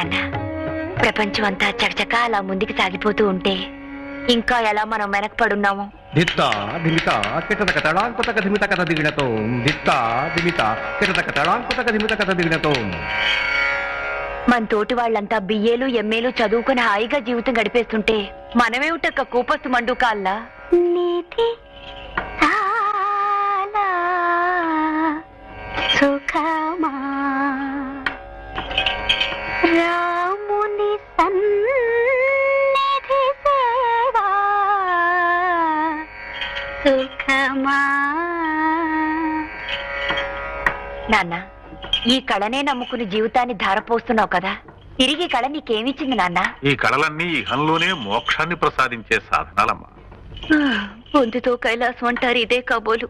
నాన్న. ప్రపంచం అంతా చకచకా అలా ముందుకు సాగిపోతూ ఉంటే ఇంకా ఎలా మనం వెనకపడున్నాము. దిత్తా దిమిత కిటతక తడాంకుతక ధిమిత కథ దిగినతో దిత్తా దిమిత కిటతక తడాంకుతక ధిమిత కథ దిగినతో. మన తోటి వాళ్ళంతా బిఏలు ఎంఏలు చదువుకుని హాయిగా జీవితం గడిపేస్తుంటే మనమేమిటక్క కూపస్తు మండు కాల్లా. సుఖమా రాముని సన్నిధి సేవా సుఖమా. నాన్న, ఈ కళనే నమ్ముకుని జీవితాన్ని ధారపోస్తున్నావు కదా, తిరిగి కళ నీకేమిచ్చింది నాన్న? ఈ కళలన్నీ ఇహంలోనే మోక్షాన్ని ప్రసాదించే సాధనాలమ్మా. పొందుతో కైలాసం అంటారు, ఇదే కాబోలు.